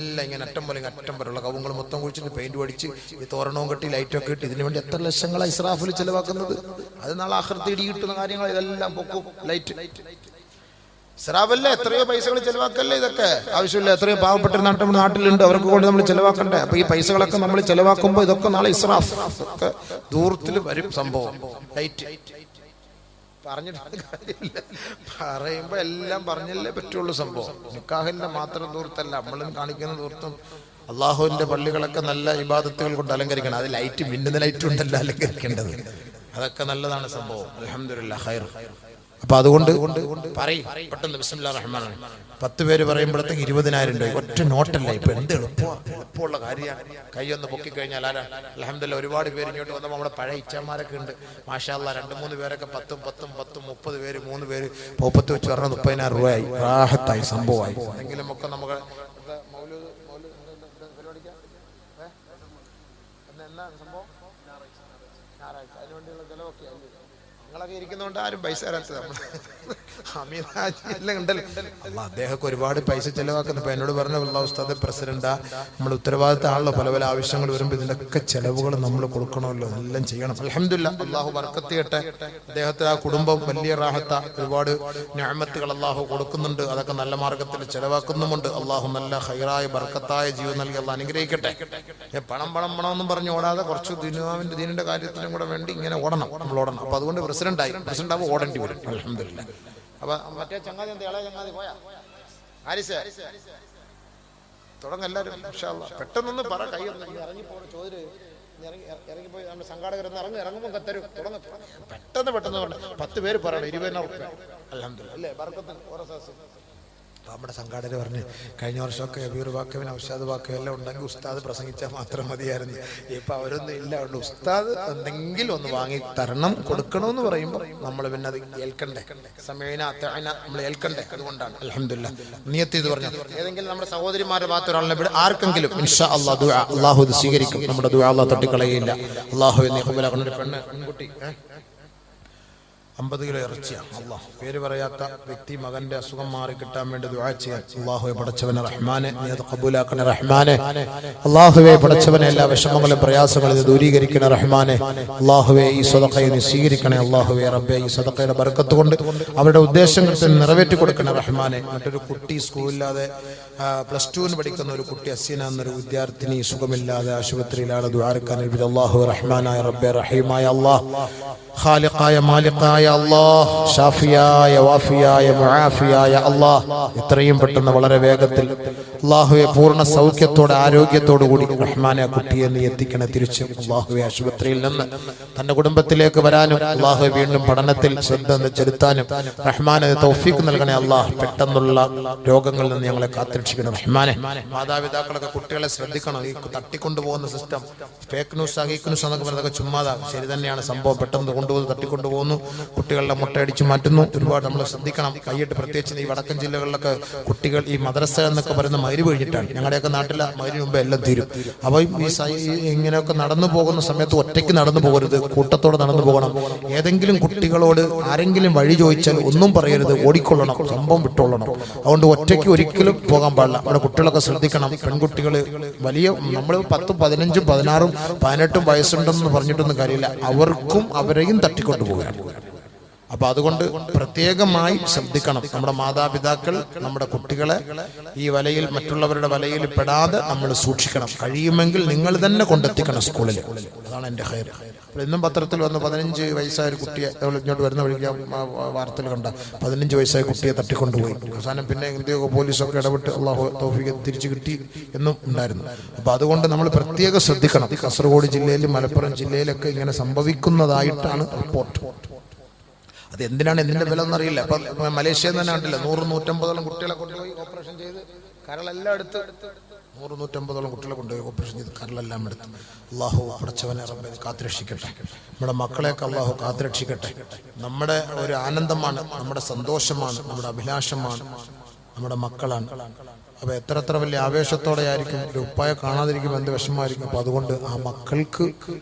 എല്ലാം ഇങ്ങനെ അറ്റം പോലെ അറ്റം വരെയുള്ള കവുങ്ങൾ മൊത്തം കുഴിച്ചിട്ട് പെയിന്റ് അടിച്ച് ഈ തോരണവും കെട്ടി ലൈറ്റൊക്കെ ഇട്ട് ഇതിനു വേണ്ടി എത്ര ലക്ഷങ്ങളാണ് ഇസ്രാഫിൽ ചെലവാക്കുന്നത്. അത് നാളെ ആഖിറത്തിൽ ഇടി കിട്ടുന്ന കാര്യങ്ങൾ ഇതെല്ലാം പൊക്കും. ലൈറ്റ് ഇസ്രാഫല്ലേ, എത്രയോ പൈസകൾ ചെലവാക്കല്ലേ. ഇതൊക്കെ ആവശ്യമില്ല. എത്രയോ പാവപ്പെട്ട നാട്ടിലുണ്ട്, അവർക്ക് കൊണ്ട് നമ്മൾ ചെലവാക്കണ്ടേ. അപ്പൊ ഈ പൈസകളൊക്കെ നമ്മൾ ചെലവാക്കുമ്പോൾ ഇതൊക്കെ നാളെ ഇസ്രാഫ് ഒക്കെ ദൂരത്തിൽ വരും സംഭവം. ലൈറ്റ് പറഞ്ഞിട്ട് കാര്യമില്ല, പറയുമ്പോ എല്ലാം പറഞ്ഞല്ലേ പറ്റുള്ളൂ. സംഭവം നിക്കാഹിന്റെ മാത്രം ദൂരത്തല്ല, നമ്മളും കാണിക്കുന്ന ദൂരത്തും അള്ളാഹുവിന്റെ പള്ളികളൊക്കെ നല്ല ഇബാദത്തുകൾ കൊണ്ട് അലങ്കരിക്കണം. അത് ലൈറ്റ് മിന്നുന്ന ലൈറ്റ് ഉണ്ടല്ലോ അലങ്കരിക്കേണ്ടത്, അതൊക്കെ നല്ലതാണ് സംഭവം. അൽഹംദുലില്ലാഹ് ഖൈർ. അപ്പൊ അതുകൊണ്ട് പറയും പെട്ടെന്ന് ബിസ്മില്ലാഹിർ റഹ്മാനിർ റഹീം 10 പേര് പറയുമ്പോഴത്തേക്ക് 20,000 രൂപ ഒറ്റ നോട്ടല്ല. ഇപ്പൊ എന്ത് എളുപ്പമുള്ള കാര്യമാണ്. കൈയൊന്ന് പൊക്കി കഴിഞ്ഞാൽ ആരാ. അൽഹംദുലില്ലാഹ് ഒരുപാട് പേര് ഇങ്ങോട്ട് വന്നപ്പോൾ നമ്മുടെ പഴയ ഇച്ചാമാരൊക്കെ ഉണ്ട്. മാഷാ അല്ലാഹ് 2-3 പേരൊക്കെ 10, 30 പേര് 3 പേര് പോപ്പത്ത് വെച്ച് പറഞ്ഞ 30,000 രൂപയായി. റാഹത്തായി സംഭവമായി. എന്തെങ്കിലും ഒക്കെ നമുക്ക് നിങ്ങളൊക്കെ ഇരിക്കുന്നതുകൊണ്ട് ആരും പൈസ തരാത്തത്. അദ്ദേഹമൊക്കെ ഒരുപാട് പൈസ ചെലവാക്കുന്നു. ഇപ്പൊ എന്നോട് പറഞ്ഞ ഉസ്താദ് പ്രസിഡന്റാ, നമ്മൾ ഉത്തരവാദിത്തമാണല്ലോ. പല പല ആവശ്യങ്ങൾ വരുമ്പോൾ ഇതിനൊക്കെ ചെലവുകൾ നമ്മൾ കൊടുക്കണമല്ലോ, എല്ലാം ചെയ്യണം. അൽഹംദുലില്ലാഹ് അള്ളാഹു ബർക്കത്ത് ചെയ്യട്ടെ. അദ്ദേഹത്തെ ആ കുടുംബം വലിയ റാഹത്ത, ഒരുപാട് നിഅമത്തുകൾ അള്ളാഹു കൊടുക്കുന്നുണ്ട്. അതൊക്കെ നല്ല മാർഗത്തിൽ ചെലവാക്കുന്നുമുണ്ട്. അള്ളാഹു നല്ല ഖൈറായ ബർക്കത്തായ ജീവൻ നൽകി അള്ളാഹ് അനുഗ്രഹിക്കട്ടെ. പണം എന്നും പറഞ്ഞ് ഓടാതെ കുറച്ച് ദീനിന്റെ കാര്യത്തിനും കൂടെ വേണ്ടി ഇങ്ങനെ ഓടണം, നമ്മൾ ഓടണം. അപ്പൊ അതുകൊണ്ട് പ്രസിഡന്റ് ആവുമ്പോൾ ഓടേണ്ടി വരും. അൽഹംദുലില്ലാഹ്. അപ്പൊ മറ്റേ ചങ്ങാതി എന്ത് ഇളയ ചങ്ങാതി പോയാ ആരിസ് തുടങ്ങ എല്ലാവരും ഇൻഷാ അല്ലാഹ്. പെട്ടെന്നൊന്ന് പറ, കൈ ഇറങ്ങിപ്പോ ചോദ്യം ഇറങ്ങിപ്പോയി. നമ്മുടെ സംഘാടകരൊന്ന് ഇറങ്ങുമ്പോൾ കത്തരും. തുടങ്ങ പെട്ടെന്ന് 10 പേര് പറയണം. 20,000 രൂപ. അൽഹംദുലില്ലാഹ് അല്ലേ, ബർക്കത്തിന് ഓരോ ദിവസം. നമ്മുടെ സംഘാടകർ പറഞ്ഞ് കഴിഞ്ഞ വർഷമൊക്കെ അബീർ വാക്കവിന് ഔഷാദ് വാക്കവ് എല്ലാം ഉണ്ടെങ്കിൽ ഉസ്താദ് പ്രസംഗിച്ചാൽ മാത്രം മതിയായിരുന്നു. ഇപ്പൊ അവരൊന്നും ഇല്ല. ഉണ്ട് ഉസ്താദ് എന്തെങ്കിലും ഒന്ന് വാങ്ങി തരണം, കൊടുക്കണമെന്ന് പറയുമ്പോൾ നമ്മൾ പിന്നെ അത് ഏൽക്കണ്ടേ. സമയന നമ്മൾ ഏൽക്കണ്ടേ. അതുകൊണ്ടാണ് അൽഹംദുലില്ലാഹ് നിയത്ത് ചെയ്ത് പറഞ്ഞു. ഏതെങ്കിലും നമ്മുടെ സഹോദരിമാരുടെ ഭാഗത്ത് ഒരാളിനെ ആർക്കെങ്കിലും ഇൻഷാ അല്ലാഹ് ദുആ അല്ലാഹു ഇത് സ്വീകരിക്കും. നമ്മുടെ ദുആ അല്ലാഹ് തട്ടിക്കളയില്ല. അല്ലാഹു എന്നെ ഖബൂലാക്കണം. ഒരു പെൺകുട്ടി 50 കിലോ ഇറച്ചിയാണ്. അള്ളാഹ് പേര് പറയാത്ത വ്യക്തി മകന്റെ അസുഖം മാറി കിട്ടാൻ വേണ്ടി ദുആ ചെയ്യാൻ. അള്ളാഹുവെ പടച്ചവനെ റഹ്മാനെ നീ അത് ഖബൂലാക്കണേ റഹ്മാനെ. അള്ളാഹുവെ പടച്ചവനെ എല്ലാ വിഷമങ്ങളും പ്രയാസങ്ങളും ദൂരീകരിക്കണേ റഹ്മാനെ. അള്ളാഹുവെ ഈ സദഖയെ നീ സ്വീകരിക്കണേ. അള്ളാഹുവെ റബ്ബേ ഈ സദഖയുടെ ബർക്കത്ത് കൊണ്ട് അവരുടെ ഉദ്ദേശങ്ങൾ നിറവേറ്റി കൊടുക്കണേ റഹ്മാനെ. മറ്റൊരു കുട്ടി സ്കൂളില്ലാതെ +2 പഠിക്കുന്ന ഒരു കുട്ടി അസീന എന്നൊരു വിദ്യാർത്ഥിനി സുഖമില്ലാതെ ആശുപത്രിയിലാണ്. ദുആർക്കാൻ അല്ലാഹു റഹ്മാനായ റബ്ബേ റഹീമായ അല്ലാഹ്, ഖാലിഖായ മാലിഖായ അല്ലാഹ്, ഷാഫിയായ വാഫിയായ മുആഫിയായ അല്ലാഹ്, എത്രയും പെട്ടെന്ന് വളരെ വേഗത്തിൽ അല്ലാഹുവെ പൂർണ്ണ സൗഖ്യത്തോടെ ആരോഗ്യത്തോടു കൂടി റഹ്മാനെ കുട്ടിയെ നീ എത്തിക്കണേ. തിരിച്ച് അല്ലാഹുവെ ആശുപത്രിയിൽ നിന്ന് തന്റെ കുടുംബത്തിലേക്ക് വരാനും അല്ലാഹുവെ വീണ്ടും പഠനത്തിൽ ശ്രദ്ധ ചെലുത്താനും റഹ്മാനെ തൗഫീഖ് നൽകണേ അല്ലാഹ്. പെട്ടെന്നുള്ള രോഗങ്ങളിൽ നിന്ന് ഞങ്ങളെ കാത്തുരക്ഷിക്കണം റഹ്മാനെ. മാതാപിതാക്കളൊക്കെ കുട്ടികളെ ശ്രദ്ധിക്കണം. ഈ തട്ടിക്കൊണ്ടുപോകുന്ന സിസ്റ്റം ഫേക്ക് ന്യൂസ് ന്യൂസ് എന്നൊക്കെ പറയുന്നതൊക്കെ ചുമ്മാതാ. ശരി തന്നെയാണ് സംഭവം. പെട്ടെന്ന് കൊണ്ടുപോകുന്നു, തട്ടിക്കൊണ്ടുപോകുന്നു, കുട്ടികളുടെ മുട്ടയടിച്ച് മാറ്റുന്നു. ഒരുപാട് നമ്മൾ ശ്രദ്ധിക്കണം. കൈയിട്ട് പ്രത്യേകിച്ച് ഈ വടക്കൻ ജില്ലകളിലൊക്കെ കുട്ടികൾ ഈ മദ്രസ എന്നൊക്കെ പറയുന്ന മഗ്‌രിബ് കഴിഞ്ഞിട്ടാണ്. ഞങ്ങളുടെയൊക്കെ നാട്ടിലെ മഗ്‌രിബിന് മുമ്പ് എല്ലാം തീരും. അപ്പോൾ ഈ ഇങ്ങനെയൊക്കെ നടന്നു പോകുന്ന സമയത്ത് ഒറ്റയ്ക്ക് നടന്നു പോകരുത്, കൂട്ടത്തോടെ നടന്നു പോകണം. ഏതെങ്കിലും കുട്ടികളോട് ആരെങ്കിലും വഴി ചോദിച്ചാൽ ഒന്നും പറയരുത്, ഓടിക്കൊള്ളണം, സംഭവം വിട്ടോളണം. അതുകൊണ്ട് ഒറ്റയ്ക്ക് ഒരിക്കലും പോകാൻ പാടില്ല. നമ്മുടെ കുട്ടികളൊക്കെ ശ്രദ്ധിക്കണം. പെൺകുട്ടികൾ വലിയ നമ്മൾ 10, 15, 16, 18 വയസ്സുണ്ടെന്ന് പറഞ്ഞിട്ടൊന്നും കാര്യമില്ല. അവർക്കും അവരെയും തട്ടിക്കൊണ്ടുപോകാൻ. അപ്പൊ അതുകൊണ്ട് പ്രത്യേകമായി ശ്രദ്ധിക്കണം. നമ്മുടെ മാതാപിതാക്കൾ നമ്മുടെ കുട്ടികളെ ഈ വലയിൽ, മറ്റുള്ളവരുടെ വലയിൽ പെടാതെ നമ്മൾ സൂക്ഷിക്കണം. കഴിയുമെങ്കിൽ നിങ്ങൾ തന്നെ കൊണ്ടെത്തിക്കണം സ്കൂളിൽ. അതാണ് എൻ്റെ ഖൈർ. ഇന്നും പത്രത്തിൽ വന്ന് 15 വയസ്സായ ഒരു കുട്ടിയെ ഇങ്ങോട്ട് വരുന്ന വഴിക്ക് വാർത്തയിൽ കണ്ട 15 വയസ്സായ കുട്ടിയെ തട്ടിക്കൊണ്ടുപോയി. അവസാനം പിന്നെ ഇന്ത്യയൊക്കെ പോലീസൊക്കെ ഇടപെട്ട് അള്ളാഹു തൗഫീഖ് തിരിച്ചു കിട്ടി എന്നും ഉണ്ടായിരുന്നു. അപ്പൊ അതുകൊണ്ട് നമ്മൾ പ്രത്യേകം ശ്രദ്ധിക്കണം. കാസർഗോഡ് ജില്ലയിലും മലപ്പുറം ജില്ലയിലൊക്കെ ഇങ്ങനെ സംഭവിക്കുന്നതായിട്ടാണ് റിപ്പോർട്ട്. അത് എന്തിനാണ്, എന്തിന്റെ വില എന്നറിയില്ല. അപ്പൊ മലേഷ്യയിൽ തന്നെ കണ്ടില്ല, 100-150 കുട്ടികളെ കൊണ്ടുപോയി ഓപ്പറേഷൻ ചെയ്ത് കരളെല്ലാം എടുത്ത് 100-150 കുട്ടികളെ കൊണ്ടുപോയി ഓപ്പറേഷൻ ചെയ്ത് കരളെല്ലാം എടുത്ത്. അള്ളാഹു പടച്ചവനെ റബ്ബേ കാത്തുരക്ഷിക്കട്ടെ. നമ്മുടെ മക്കളെയൊക്കെ അള്ളാഹു കാത്തുരക്ഷിക്കട്ടെ. നമ്മുടെ ഒരു ആനന്ദമാണ്, നമ്മുടെ സന്തോഷമാണ്, നമ്മുടെ അഭിലാഷമാണ് നമ്മുടെ മക്കളാണ്. അപ്പൊ എത്ര വലിയ ആവേശത്തോടെ ആയിരിക്കും ഒരു ഉപ്പായെ കാണാതിരിക്കും, എന്ത് വിഷമമായിരിക്കും. അപ്പൊ അതുകൊണ്ട് ആ മക്കൾക്ക്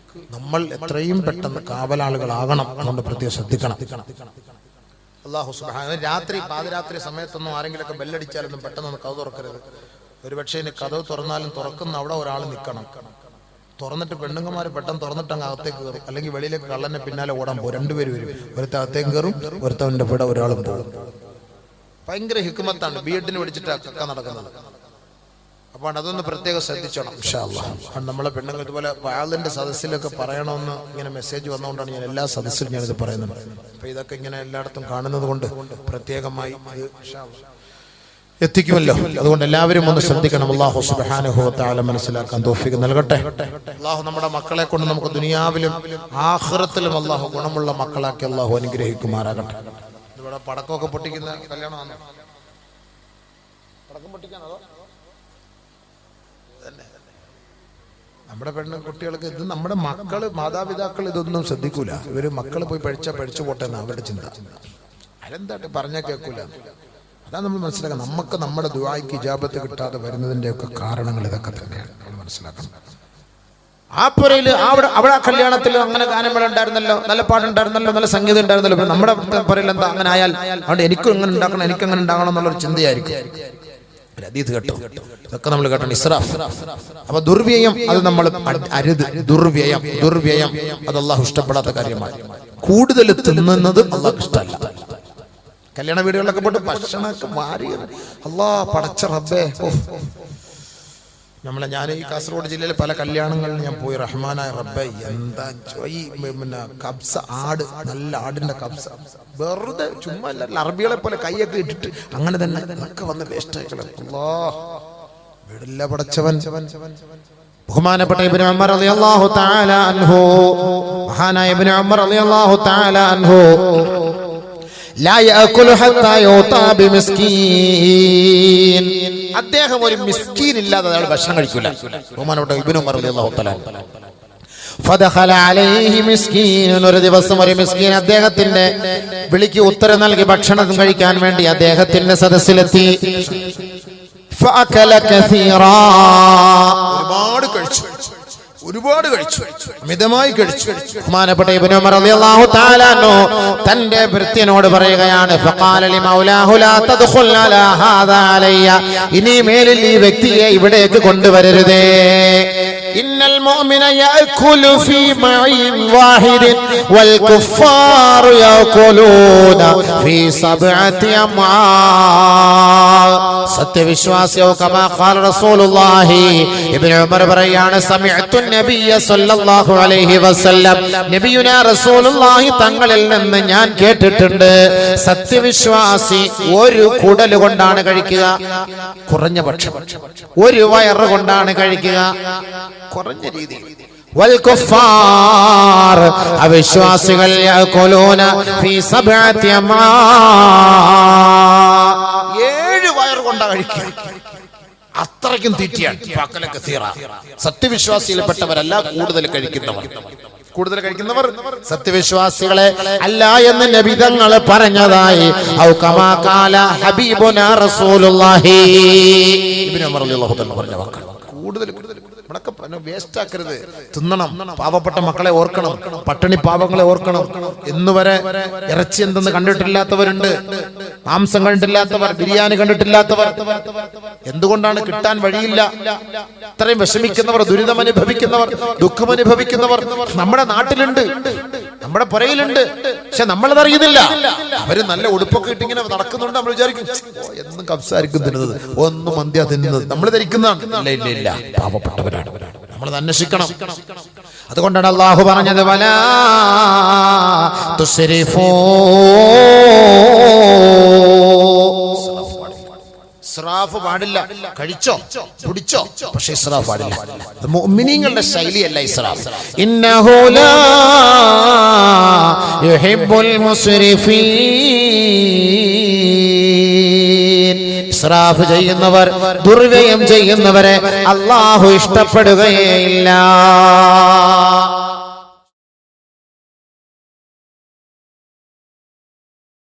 നമ്മൾ എത്രയും പെട്ടെന്ന് കാവലാളുകളാകണം. അതുകൊണ്ട് പ്രത്യേകം ശ്രദ്ധിക്കണം. അല്ലാഹു സുബ്ഹാനഹു രാത്രി പാതിരാത്രി സമയത്തൊന്നും ആരെങ്കിലൊക്കെ ബെല്ലടിച്ചാലൊന്നും പെട്ടെന്ന് കൗ തുറക്കരുത്. ഒരു പക്ഷേ ഇനി കഥവ് തുറന്നാലും തുറക്കുന്ന അവിടെ ഒരാൾ നിൽക്കണം. തുറന്നിട്ട് പെണ്ണുങ്ങന്മാർ പെട്ടെന്ന് തുറന്നിട്ട് അങ്ങ് അകത്തേക്ക് കയറും, അല്ലെങ്കിൽ വെളിയിലേക്ക് കള്ളനെ പിന്നാലെ ഓടാൻ പോകും. രണ്ടുപേര് വരും, ഒരുത്ത അകത്തേക്ക് കയറും, ഒരുത്തവന്റെ കൂടെ ഒരാളും പോകും. ഭയങ്കര ഹിക്മത്താണ് ബിഎഡിന് പഠിച്ചിട്ട് ഒക്കെ നടക്കുന്നത്. അപ്പോൾ അതൊന്ന് പ്രത്യേകം ശ്രദ്ധിച്ചോണം ഇൻഷാ അല്ലാഹ്. നമ്മളെ പെണ്ണുങ്ങൾ ഇതുപോലെ വാളിന്റെ സദസ്സിലൊക്കെ പറയണമെന്ന് ഇങ്ങനെ മെസ്സേജ് വന്നുകൊണ്ടാണ് ഞാൻ എല്ലാ സദസ്സിലും ഞാനിത് പറയുന്നത്. അപ്പൊ ഇതൊക്കെ ഇങ്ങനെ എല്ലായിടത്തും കാണുന്നത് കൊണ്ട് പ്രത്യേകമായി ഇത് ഇൻഷാ അല്ലാഹ് എത്തിക്കുമല്ലോ. അതുകൊണ്ട് എല്ലാവരും ഒന്ന് ശ്രദ്ധിക്കണം. അല്ലാഹു സുബ്ഹാനഹു വ തആല മനസ്സിലാക്കാൻ തൗഫീഖ് നൽകട്ടെ. അല്ലാഹു നമ്മുടെ മക്കളെ കൊണ്ട് നമുക്ക് ദുനിയാവിലും ആഖിറത്തിലും അല്ലാഹു ഗുണമുള്ള മക്കളാക്കി അല്ലാഹു അനുഗ്രഹിക്കുമാറാകട്ടെ. ഇവിടെ പടക്കമൊക്കെ പൊട്ടിക്കുന്ന കല്യാണമാണ്. പടക്കം പൊട്ടിക്കാനോ? നമ്മുടെ കുട്ടികൾക്ക് ഇത് നമ്മുടെ മക്കള് മാതാപിതാക്കൾ ഇതൊന്നും ശ്രദ്ധിക്കൂല. ഇവര് മക്കള് പോയി പഠിച്ചു പോട്ടെ എന്നാ അവരുടെ ചിന്ത. അതെന്താട്ട് പറഞ്ഞാൽ കേൾക്കൂല. അതാണ് നമ്മൾ മനസ്സിലാക്കണം. നമുക്ക് നമ്മുടെ ദുആയ്ക്ക് ഇജാബത്ത് കിട്ടാതെ വരുന്നതിന്റെ ഒക്കെ കാരണങ്ങൾ ഇതൊക്കെ തന്നെയാണ് നമ്മൾ മനസ്സിലാക്കണം. ആ പുരയില് അവിടെ ആ കല്യാണത്തിൽ അങ്ങനെ ഗാനമേള ഉണ്ടായിരുന്നല്ലോ, നല്ല പാട്ടുണ്ടായിരുന്നല്ലോ, നല്ല സംഗീതം ഉണ്ടായിരുന്നല്ലോ. നമ്മുടെ പുരയിൽ എന്താ അങ്ങനെ ആയാൽ അതുകൊണ്ട് എനിക്കും എങ്ങനെ ഉണ്ടാക്കണം, എനിക്കെങ്ങനെ ഉണ്ടാകണം എന്നുള്ളൊരു ചിന്തയായിരിക്കും. ഹദീസ് കേട്ടോ, ഇതൊക്കെ നമ്മൾ കേട്ടോ. ഇസ്രാഫ്, അപ്പൊ ദുർവ്യയം അത് നമ്മൾ അരുത്. ദുർവ്യയം അത് അല്ലാഹു ഇഷ്ടപ്പെടാത്ത കാര്യമാണ്. കൂടുതൽ തിന്നുന്നത് അല്ലാഹു ഇഷ്ടമല്ല. കല്യാണ വീടുകളിലൊക്കെ പോയിട്ട് ഭക്ഷണമൊക്കെ മാറി പടച്ച റബ്ബേ. ഞാൻ ഈ കാസർഗോഡ് ജില്ലയിലെ പല കല്യാണങ്ങളിൽ ഞാൻ പോയി. റഹ്മാനായ റബ്ബേ, എന്താ ഈ പിന്നെ കബ്സ, ആട്, നല്ല ആടിന്റെ കബ്സ, വെറുതെ ചുമ്മാ എല്ലാവരും അറബികളെ പോലെ കൈയൊക്കെ ഇട്ടിട്ട് അങ്ങനെ തന്നെ ഒക്കെ വന്ന് വേസ്റ്റ് ആയിക്കളെ. വീടില്ല പടച്ചവൻ. ബഹുമാനപ്പെട്ട ഇബ്നു ഉമർ റളിയല്ലാഹു തആല അൻഹു, മഹാനായ ഇബ്നു ഉമർ റളിയല്ലാഹു തആല അൻഹു ലാ യഅകുലു ഹത്താ യുതാ ബിമിസ്കീൻ. അദ്ദേഹം ഒരു മിസ്കീൻ ഇല്ലാതെ അയാൾ ഭക്ഷണം കഴിക്കില്ല. ബഹുമാനപ്പെട്ട ഇബ്നു ഉമർ റളിയല്ലാഹു തആല ഫദഖല അലൈഹി മിസ്കീൻ. ഒരു ദിവസം ഒരു മിസ്കീൻ അദ്ദേഹത്തിന്റെ വിളിക്ക് ഉത്തരം നൽകി ഭക്ഷണം കഴിക്കാൻ വേണ്ടി അദ്ദേഹത്തിന്റെ സദസ്സിലെത്തി. ഫഅകല കസീറാ. ഒരുപാട് കഴിച്ചു, മിതമായി കഴിച്ചു. ബഹുമാനപ്പെട്ട ഇബ്നു ഉമർ റളിയല്ലാഹു തആല അൻഹു തന്റെ ഭൃത്യനോട് പറയുകയാണ്, ഫഖാല ലി മൗലാഹു ലാ തദ്ഖുൽ അലാ ഹാദാ അലയ്യ. ഇനി മേലിൽ ഈ വ്യക്തിയെ ഇവിടേക്ക് കൊണ്ടുവരരുതേ. ഇന്നൽ മുഅ്മിന യഅകുലു ഫീ മഇൻ വാഹിദിൻ വൽ കുഫാറു യഅകുലൂന ഫീ സബ്അതി അമാ. സത്യവിശ്വാസിയോ കമാ ഖാല റസൂലുള്ളാഹി. ഇബ്നു ഉമർ പറയാണ്, സമിഅതു നബിയ സല്ലല്ലാഹു അലൈഹി വസല്ലം, നബിയുനാ റസൂലുള്ളാഹി തങ്ങളിൽ നിന്ന് ഞാൻ കേട്ടിട്ടുണ്ട്, സത്യവിശ്വാസി ഒരു കുടൽ കൊണ്ടാണ് കഴിക്കുക, കുറഞ്ഞ പക്ഷം ഒരു വയറ് കൊണ്ടാണ് കഴിക്കുക, കുറഞ്ഞ രീതിയിൽ. വൽ കുഫാർ, അവിശ്വാസികൾ യഅകുലൂന ഫീ സബ്അതി അമാ, 7 വയറ് കൊണ്ടാണ് കഴിക്കുക. അത്രയ്ക്കും തീറ്റിയാണ്. സത്യവിശ്വാസിയിൽപ്പെട്ടവരല്ല കൂടുതൽ കഴിക്കുന്നവർ സത്യവിശ്വാസികളെ അല്ല എന്ന് നബി തങ്ങൾ പറഞ്ഞതായി ഔ കമാ ഖാല ഹബീബുനാ റസൂലുള്ളാഹി. ഇബ്നു ഉമർ റളിയല്ലാഹു തആല പറഞ്ഞ വാക്കാണ്. കൂടുതൽ വേസ്റ്റ് ആക്കരുത്. തിന്നണം. പാവപ്പെട്ട മക്കളെ ഓർക്കണം, പട്ടിണി പാവങ്ങളെ ഓർക്കണം. ഇന്നുവരെ ഇറച്ചി എന്തെന്ന് കണ്ടിട്ടില്ലാത്തവരുണ്ട്, മാംസം കണ്ടിട്ടില്ലാത്തവർ, ബിരിയാണി കണ്ടിട്ടില്ലാത്തവർ. എന്തുകൊണ്ടാണ്? കിട്ടാൻ വഴിയില്ല. ഇത്രയും വിഷമിക്കുന്നവർ, ദുരിതമനുഭവിക്കുന്നവർ, ദുഃഖമനുഭവിക്കുന്നവർ നമ്മുടെ നാട്ടിലുണ്ട്, നമ്മുടെ പുറയിലുണ്ട്. പക്ഷെ നമ്മളതറിയുന്നില്ല. അവര് നല്ല ഉടുപ്പൊക്കെ ഇട്ടിങ്ങനെ നടക്കുന്നുണ്ട്. നമ്മൾ വിചാരിക്കും എന്നും കബ്സായിരിക്കും തിന്നുന്നത്, ഒന്നും മന്തിയാ തിന്നുന്നത്. നമ്മൾ ധരിക്കുന്നതാണ്. ഇല്ല, പാവപ്പെട്ടവരാണ്. നമ്മളത് അന്വേഷിക്കണം. അതുകൊണ്ടാണ് അല്ലാഹു പറഞ്ഞത്, വലാ തുസ്രിഫൂ. ഇസ്രാഫ് പാടില്ല. കഴിച്ചോ, കുടിച്ചോ, പക്ഷേ ഇസ്രാഫ് പാടില്ല. മുഅ്മിനീങ്ങളുടെ ശൈലിയല്ല ഇസ്രാഫ്. ഇന്നഹു ലാ യുഹിബ്ബുൽ മുസ്രിഫീൻ. ഇസ്രാഫ് ചെയ്യുന്നവർ, ദുർവ്യയം ചെയ്യുന്നവരെ അല്ലാഹു ഇഷ്ടപ്പെടുകയില്ല.